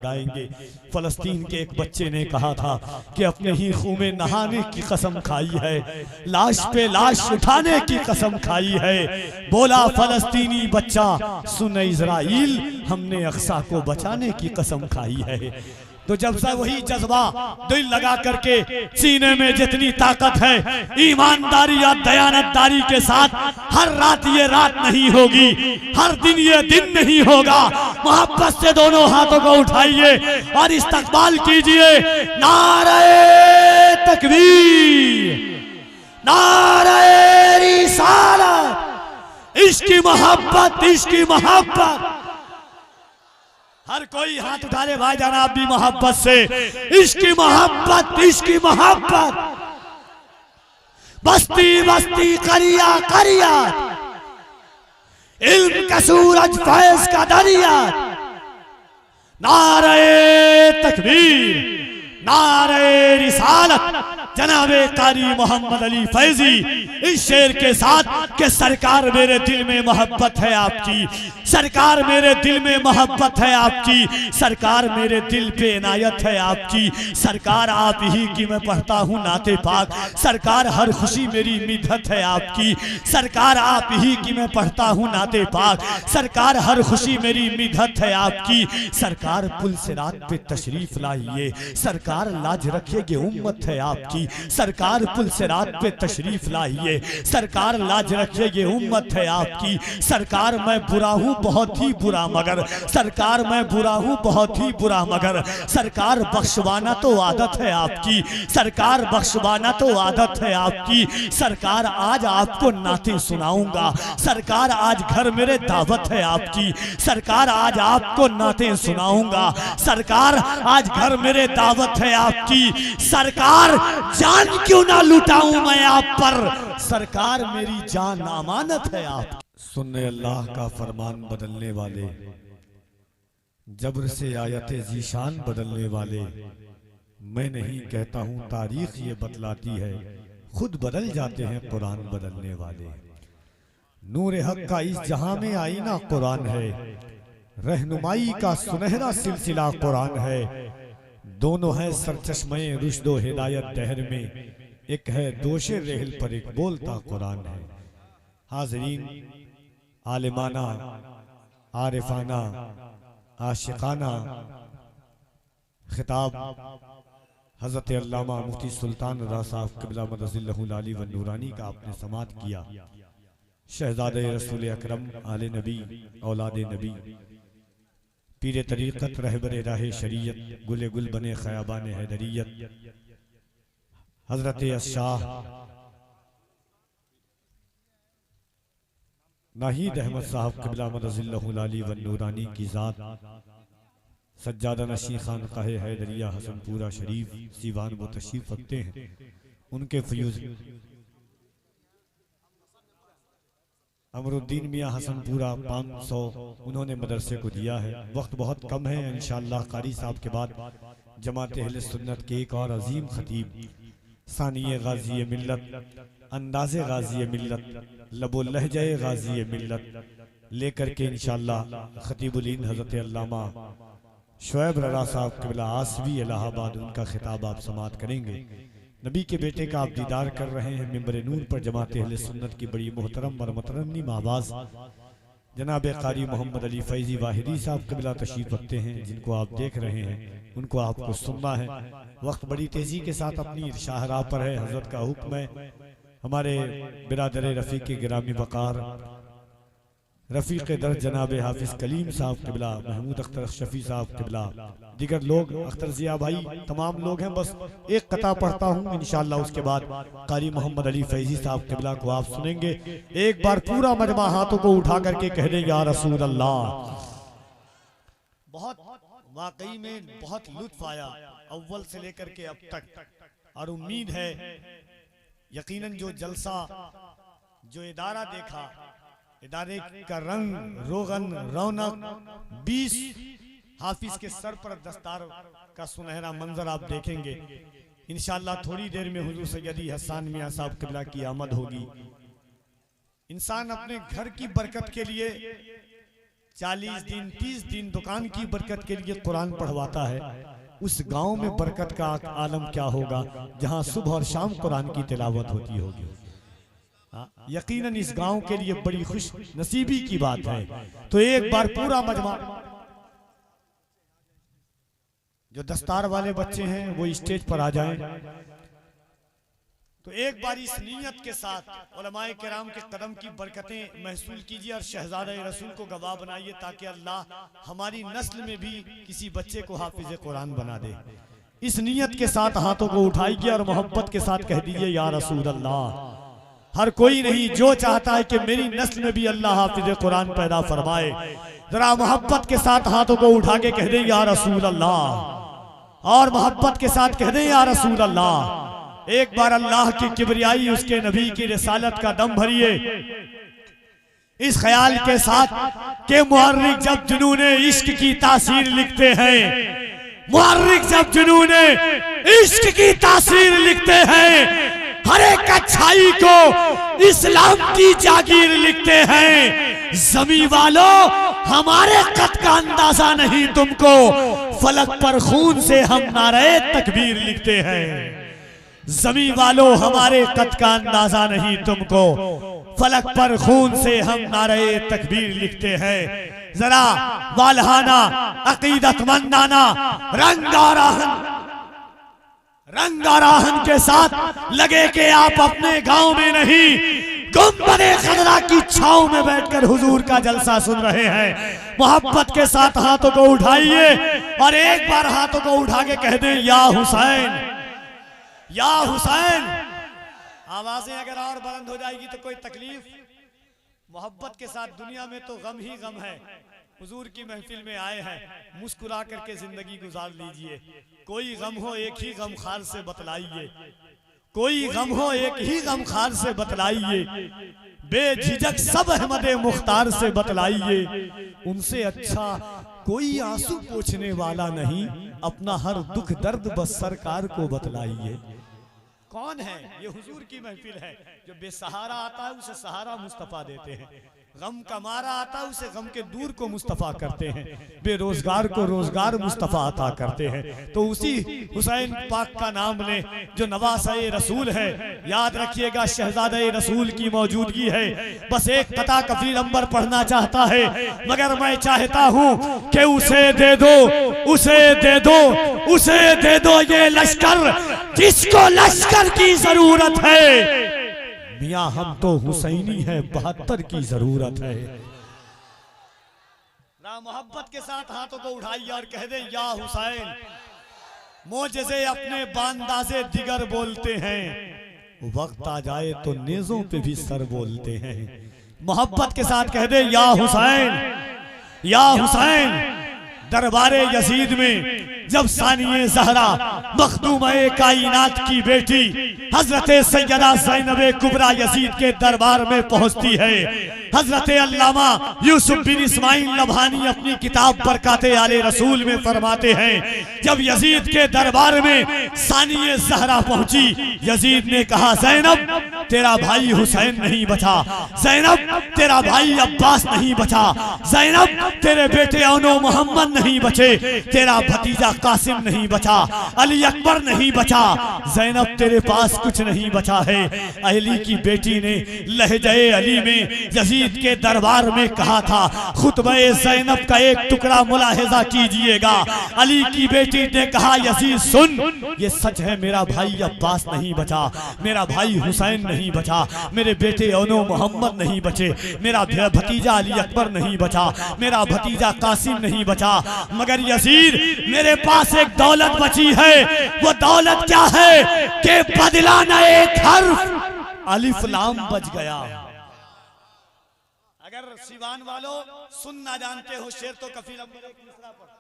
गाएंगे। फलस्तीन के एक बच्चे ने कहा था कि अपने ही खून में नहाने की कसम खाई है, लाश पे लाश उठाने की कसम खाई है। बोला फलस्तीनी बच्चा सुन इज़राइल, हमने अक्सा को बचाने की कसम खाई है। तो जब से वही जज्बा दिल लगा करके सीने में जितनी ताकत है, ईमानदारी या दयानतदारी के साथ हर रात ये रात नहीं होगी, हर दिन ये दिन नहीं होगा। मोहब्बत से दोनों हाथों को उठाइए और इस्तकबाल कीजिए। नारे तकबीर, नारे रिसालत, इश्की मोहब्बत, इश्की मोहब्बत। हर कोई हाथ उठा ले भाईजान, आप भी मोहब्बत से। इश्की मोहब्बत, इश्की मोहब्बत। बस्ती बस्ती करिया करिया, इल्म का सूरज फैज का दरिया। नारे तकबीर, नारे रिसालत। जनाबे कारी मोहम्मद अली फैजी इस शेर के साथ कि सरकार मेरे दिल में मोहब्बत है आपकी, सरकार मेरे दिल में मोहब्बत है आपकी, सरकार मेरे दिल पे इनायत है आपकी। सरकार आप ही की मैं पढ़ता हूँ नाते पाक, सरकार हर खुशी मेरी मिदहत है आपकी। सरकार आप ही की मैं पढ़ता हूँ नाते पाक, सरकार हर खुशी मेरी मिदहत है आपकी। सरकार पुल सिरात पे तशरीफ लाइए, सरकार लाज रखिएगे उम्मत है आपकी। सरकार पुल सिरात पे तशरीफ लाइए, सरकार लाज रखिएगे उम्मत है आपकी। सरकार मैं बुरा हूँ बहुत ही बुरा मगर, सरकार मैं बुरा हूँ बहुत ही बुरा मगर, सरकार बख्शवाना तो आदत है आपकी, सरकार बख्शवाना तो आदत है आपकी। सरकार आज आपको नाते सुनाऊंगा, सरकार आज घर मेरे दावत है आपकी, सरकार आज आपको नाते सुनाऊंगा, सरकार आज घर मेरे दावत है आपकी। सरकार जान क्यों ना लुटाऊं मैं आप पर, सरकार मेरी जान अमानत है आप। सुनने अल्लाह का फरमान बदलने वाले, जबर से आयते जीशान बदलने वाले, मैं नहीं कहता हूं तारीख ये बतलाती है, खुद बदल जाते हैं कुरान बदलने वाले। नूर हक का इस जहां में आईना कुरान है, रहनुमाई का सुनहरा सिलसिला कुरान है। दोनों हैं सरचश्मे रुश्दो हिदायत दहर में, एक है दोशे रेहल पर एक बोलता कुरान है। हाज़रीन, आलिमाना, आरिफाना, आशिकाना खिताब हज़रत अल्लामा मुफ्ती सुल्तान रज़ा साहब क़िबला मदज़िल्लहुल आली व नूरानी का आपने समात किया। शहज़ादे रसूल अकरम आले नबी औलादे नबी, पीरे तरीक़त रहबरे राहे शरीयत, गुले गुल बने ख़याबान हैदरियत, हज़रत शाह नाहीद अहमद साहब क़िबला मदज़िल्लहुल आली व नूरानी की ज़ात, सज्जादा नशी खानक़ाह हैदरिया हसनपुरा शरीफ सीवान वो तशरीफ़ रखते हैं। उनके फ़यूज़ अमरुद्दीन मियाँ हसनपुरा 500 उन्होंने मदरसे को दिया है। वक्त बहुत कम है, इंशाअल्लाह कारी साहब के बाद जमात अहले सुन्नत के एक और अजीम खतीब सानिए गाज़ी मिल्लत, अंदाज़े गाज़ी मिल्लत, लबो लहजे गाज़ी मिल्लत लेकर के इंशाअल्लाह खतीबुल-इन हज़रत अल्लामा शुएब रज़ा साहब क़िबला आसवी इलाहाबाद, उनका खिताब आप समात करेंगे। नबी के बेटे का आप दीदार कर रहे हैं। मिंबर नूर पर जमात अहले सुन्नत की बड़ी मोहतरम और मुतरन्निम आवाज़ जनाब कारी मोहम्मद अली फैजी वाहिदी साहब क़िबला तशरीफ़ रखते हैं, जिनको आप देख रहे हैं, उनको आपको सुनना है। वक्त बड़ी तेज़ी के साथ अपनी शाहराह पर है। हज़रत का हुक्म है, हमारे बिरादर रफ़ीक़ गिरामी वक़ार रफ़ीक़ दर जनाब हाफिज़ कलीम साहब क़िबला, महमूद अख्तर शफ़ी साहब क़िबला, दिगर लोग, अख्तर ज़िया भाई, तमाम लोग हैं। बस एक कता पढ़ता हूँ, इंशाअल्लाह उसके बाद कारी मोहम्मद अली फैजी साहब क़िबला को आप सुनेंगे। एक बार पूरा मजमा हाथों को उठा करके कह दें या रसूल अल्लाह। बहुत वाकई में बहुत लुत्फ़ आया अव्वल से लेकर के अब तक, और उम्मीद है यकीनन जो जलसा, जो इदारा देखा, इदारे का रंग रोगन रौनक 20 हाफिज के सर पर दस्तार का सुनहरा मंजर आप देखेंगे। इंशाअल्लाह थोड़ी देर में हुजूर सैयदी हसन मियां साहब क़िबला की आमद होगी। इंसान अपने घर की बरकत के लिए 40 दिन 30 दिन दुकान की बरकत के लिए कुरान पढ़वाता है, उस गांव में बरकत का आलम क्या होगा जहां सुबह और शाम कुरान की तिलावत होती होगी। यकीनन इस गांव के लिए बड़ी खुश नसीबी की बात है। तो एक बार पूरा मजमा, जो दस्तार वाले बच्चे हैं वो स्टेज पर आ जाएं। तो एक बार इस नीयत के साथ उलमाए किराम के कदम की बरकतें महसूल कीजिए और शहजादे रसूल को गवाह बनाइए, ताकि अल्लाह हमारी नस्ल में भी किसी बच्चे को हाफिज कुरान बना दे। इस नीयत के साथ हाथों को उठाइए और मोहब्बत के साथ कह दीजिए या रसूल अल्लाह। हर कोई नहीं, जो चाहता है कि मेरी नस्ल में भी अल्लाह हाफिज कुरान पैदा फरमाए, जरा मोहब्बत के साथ हाथों को उठा के कह दे या रसूल अल्लाह, और मोहब्बत के साथ कह दे या रसूल अल्लाह। एक बार अल्लाह की किबरियाई, उसके नबी की रिसालत का दम भरिए इस ख्याल के साथ कि मुअर्रिख जब जुनूने इश्क की तासीर लिखते हैं, मुअर्रिख जब जुनूने इश्क की तासीर लिखते हैं, हर एक अच्छाई को इस्लाम की जागीर लिखते हैं। ज़मीं वालों हमारे कद का अंदाजा नहीं तुमको, फलक पर खून से हम नारे तकबीर लिखते हैं। ज़मीं वालों हमारे कद का अंदाजा नहीं तुमको, फलक पर खून से हम नारे तकबीर लिखते हैं। जरा वालहाना अकीदतमंदाना रंगाराहन के साथ लगे कि आप अपने गांव में नहीं, गुंबदे खदरा की छांव में बैठकर हुजूर का जलसा सुन रहे हैं। मोहब्बत के साथ हाथों को उठाइए और एक बार हाथों को उठा के कह दें या हुसैन, या हुसैन। आवाजें अगर और बुलंद हो जाएगी तो कोई तकलीफ। मोहब्बत के साथ दुनिया में तो गम ही गम है। हुजूर की महफिल में आए हैं, मुस्कुरा करके जिंदगी गुजार लीजिए। कोई गम हो एक ही गम खार से बतलाइए, कोई गम हो एक ही गम खार से बतलाइए, बेझिझक सब अहमद मुख्तार से बतलाइए। उनसे अच्छा कोई आंसू पोंछने वाला नहीं, अपना हर दुख दर्द बस सरकार को बतलाइए। कौन है ये? हुजूर की महफिल है। जो बेसहारा आता है उसे सहारा मुस्तफा देते हैं, गम का मारा आता है उसे गम के दूर को मुस्तफा करते हैं, बेरोजगार को रोजगार मुस्तफा अता करते हैं। तो उसी हुसैन पाक का नाम ले जो नवासे रसूल है। याद रखिएगा शहजादे रसूल की मौजूदगी है। बस एक कता कफील अंबर पढ़ना चाहता है, मगर मैं चाहता हूँ कि उसे दे दो, उसे दे दो, उसे दे दो ये लश्कर जिसको लश्कर की जरूरत है। मियां हम तो हुसैनी है, 72 की जरूरत है। ना मोहब्बत के साथ हाथों को उठाइए और कह दे या हुसैन। मोजज़े अपने बांदाज़े दिगर बोलते हैं, वक्त आ जाए तो नेज़ों पे भी सर बोलते हैं। मोहब्बत के साथ कह दे या हुसैन, या हुसैन। दरबारे यजीद में जब सानिए ज़हरा मखदूम-ए कायनात की बेटी हजरत सैयदा ज़ैनब कुबरा यजीद के दरबार में पहुंचती है, हजरत अल्लामा यूसुफ बिन इस्माइल नभानी अपनी किताब बरकाते आले रसूल में फरमाते हैं, जब यजीद के दरबार में सानिए ज़हरा पहुंची, यजीद ने कहा ज़ैनब तेरा भाई हुसैन नहीं बचा, ज़ैनब तेरा भाई अब्बास नहीं बचा, ज़ैनब तेरे बेटे औनो मोहम्मद नहीं बचे, तेरा भतीजा कासिम नहीं बचा, अली अकबर नहीं बचा, ज़ैनब तेरे पास कुछ नहीं बचा है। अली की बेटी ने लहजे अली में यजीद के दरबार में कहा था, खुतबे ज़ैनब का एक टुकड़ा मुलाहिजा कीजिएगा। अली की बेटी ने कहा यजीद सुन, ये सच है मेरा भाई अब्बास नहीं बचा, मेरा भाई हुसैन नहीं बचा, मेरे बेटे औनो मोहम्मद नहीं बचे, मेरा भतीजा अली अकबर नहीं बचा, मेरा भतीजा कासिम नहीं बचा, मगर यजीद मेरे पास एक दौलत बची है। वो दौलत क्या है कि बदला न एक हर्फ अलिफ लाम बच गया। अगर सिवान वालों सुनना जानते हो शेर तो कफील अहमद एक दूसरा पढ़,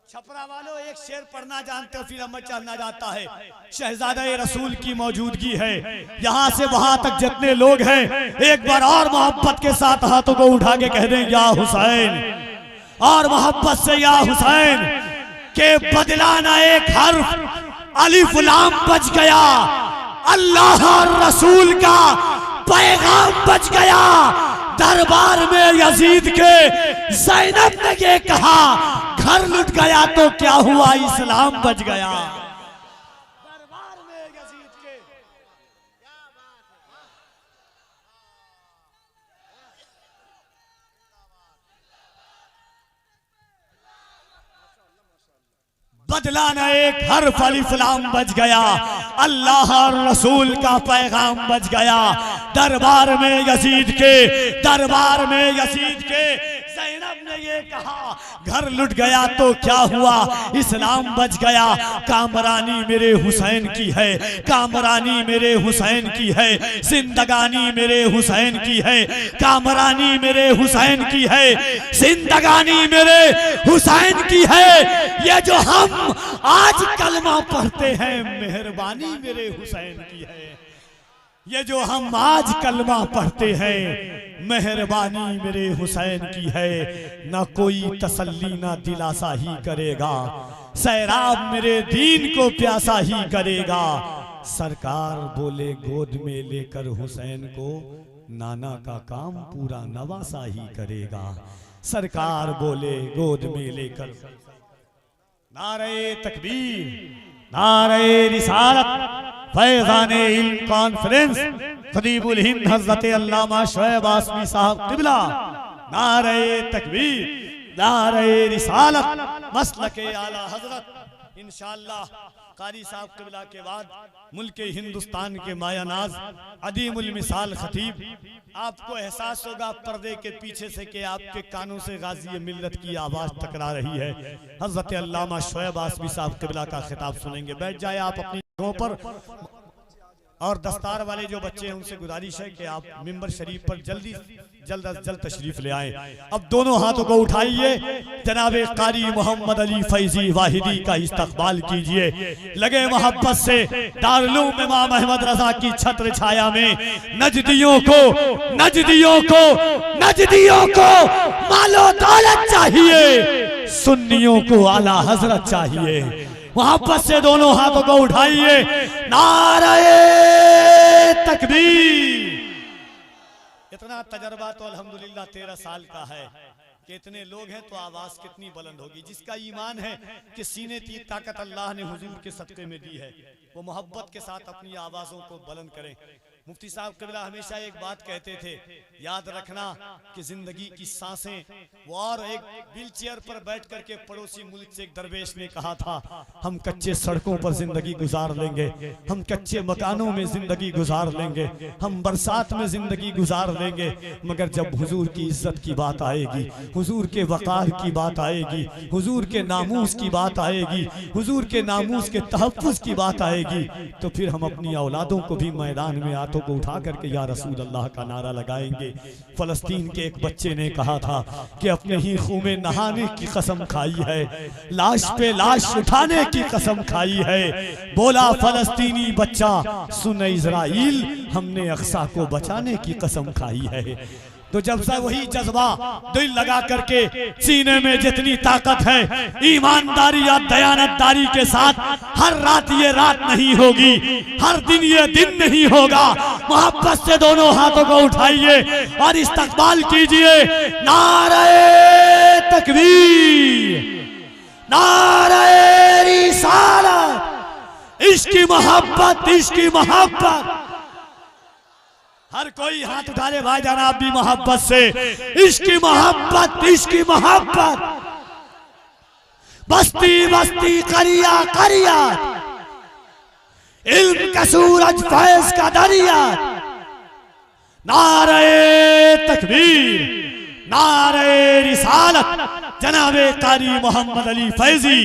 छपरा वालों एक शेर पढ़ना जानते हो कफील अहमद चढ़ना जाता है। शहजादे रसूल की मौजूदगी है, यहाँ से वहां तक जितने लोग हैं एक बार और मोहब्बत के साथ हाथों को उठा के कह दें या हुसैन, और मोहब्बत से या हुसैन के बदला ना एक हर्फ अलिफ लाम बच गया, अल्लाह और रसूल का पैगाम बच गया। दरबार में यजीद के ज़ैनब ने ये कहा, घर लुट गया तो क्या हुआ, इस्लाम बच गया। दरबार में यजीद के बदला न एक हर्फ अलिफ लाम बच गया, अल्लाह और रसूल का पैगाम बच गया। दरबार में यजीद के ज़ैनब ने ये कहा, घर लुट गया तो क्या हुआ, इस्लाम बच गया। कामरानी मेरे हुसैन की है, कामरानी मेरे हुसैन की है, जिंदगानी मेरे हुसैन की है, कामरानी मेरे हुसैन की है, जिंदगानी मेरे हुसैन की है। ये जो हम आज कलमा पढ़ते हैं, मेहरबानी मेरे हुसैन की है। ये जो हम आज कलमा पढ़ते हैं, मेहरबानी मेरे हुसैन की है। ना कोई तसल्ली ना दिलासा ही करेगा, सैराब मेरे दीन को प्यासा ही करेगा। सरकार बोले गोद में लेकर हुसैन को, नाना का काम पूरा नवासा ही करेगा। सरकार बोले गोद में लेकर, नारे तकबीर, नारे रिसालत, फैज़ाने इल्म कॉन्फ्रेंस, खतीबुल हिंद हज़रत अल्लामा शोएब आसमी साहब क़िबला, नारे तकबीर, नारे रिसालत, मसलके आला हज़रत। इंशाअल्लाह कारी साहब क़िबला के बाद मुल्क हिंदुस्तान के मायानाज अदीमुल मिसाल खतीब, आपको एहसास होगा पर्दे के पीछे से कि आपके कानों से गाजी मिल्लत की आवाज़ टकरा रही है। हज़रत अल्लामा शोएब आसमी साहब क़िबला का खिताब सुनेंगे। बैठ जाए आप अपनी जगहों पर, और दस्तार वाले जो बच्चे हैं उनसे गुजारिश है कि आप मिंबर शरीफ पर जल्द तशरीफ ले आए। अब दोनों हाथों को उठाइए, जनाबे कारी मोहम्मद अली फैजी वाहिदी का इस्तकबाल कीजिए। लगे मोहब्बत से दारुल उलूम इमाम अहमद रजा की छत्र छाया में नजदियों को मालो दौलत चाहिए, सुन्नियों को आला हजरत चाहिए। मोहब्बत से दोनों हाथों को उठाइए, नारे तकबीर। इतना तजर्बा तो अल्हम्दुलिल्लाह 13 साल का है कि इतने लोग हैं तो आवाज कितनी बुलंद होगी। जिसका ईमान है कि सीने की ताकत अल्लाह ने हुजूर के सदक़े में दी है, वो मोहब्बत के साथ अपनी आवाजों को बुलंद करें। मुफ्ती साहब क़िबला हमेशा एक बात कहते थे, याद रखना कि जिंदगी की सांसें, वो और एक व्हील चेयर पर बैठ करके पड़ोसी मुल्क से एक दरवेश ने कहा था, हम कच्चे सड़कों पर जिंदगी गुजार लेंगे, हम कच्चे मकानों में जिंदगी गुजार लेंगे, हम बरसात में जिंदगी गुजार लेंगे, मगर जब हुजूर की इज्जत की बात आएगी, हुजूर के वक़ार की बात आएगी, हुजूर के नामूस की बात आएगी, हुजूर के नामूस के तहफ़्फ़ुज़ की बात आएगी, तो फिर हम अपनी औलादों को भी मैदान में आते को उठा करके या रसूल अल्लाह का नारा लगाएंगे। फलस्तीन के एक बच्चे ने कहा था कि अपने ही खून में नहाने की कसम खाई है, लाश पे लाश उठाने की कसम खाई है। बोला फलस्तीनी बच्चा, सुन इज़राइल, हमने अक्सा को बचाने की कसम खाई है। तो जब से वही जज्बा दिल लगा करके सीने में जितनी ताकत है, ईमानदारी या दयानतदारी के साथ, हर रात ये रात नहीं होगी, हर दिन ये दिन नहीं होगा। मोहब्बत से दोनों हाथों को उठाइए और इस्तकबाल कीजिए। नारे तकबीर, नारे रिसालत, इश्की मोहब्बत, इश्की मोहब्बत। हर कोई हाथ उठा ले भाई जान, आप भी मोहब्बत से, इश्की मोहब्बत, इश्की मोहब्बत। बस्ती बस्ती करिया करिया, इल्म का सूरज फैज का दरिया। नारे तकबीर, नारे रिसालत, जनाबे कारी मोहम्मद अली फैजी,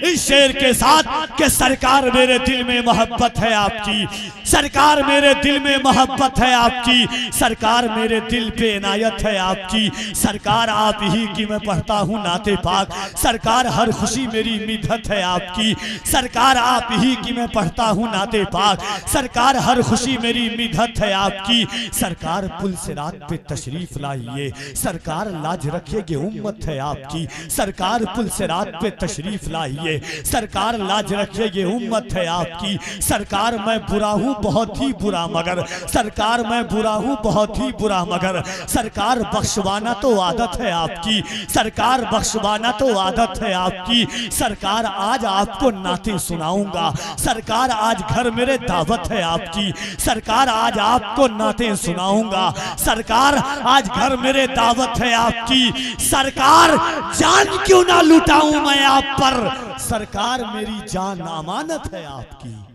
इस शेर के साथ कि सरकार मेरे दिल में मोहब्बत है आपकी, सरकार मेरे दिल में मोहब्बत है आपकी, सरकार मेरे दिल पे इनायत है आपकी, सरकार आप ही की मैं पढ़ता हूँ नाते पाक, सरकार हर खुशी मेरी मिदहत है आपकी, सरकार आप ही की मैं पढ़ता हूँ नाते पाक, सरकार हर खुशी मेरी मिदहत है आपकी, सरकार पुल सिरात पे तशरीफ लाइए, सरकार लाज रखिए कि उम्मत है आपकी, आपकी। सरकार पुल से रात पे तशरीफ लाइए, सरकार लाज रखिए ये उम्मत है आपकी। सरकार मैं बुरा हूँ बहुत ही बुरा मगर, सरकार मैं बुरा हूँ बहुत ही बुरा मगर, सरकार बख्शवाना तो आदत है आपकी, सरकार बख्शवाना तो आदत है आपकी। सरकार आज आपको नाते सुनाऊंगा, सरकार आज घर मेरे दावत है आपकी, सरकार आज आपको नाते सुनाऊंगा, सरकार आज घर मेरे दावत है आपकी। सरकार जान क्यों ना लुटाऊं मैं आप पर, सरकार मेरी जान अमानत है आपकी।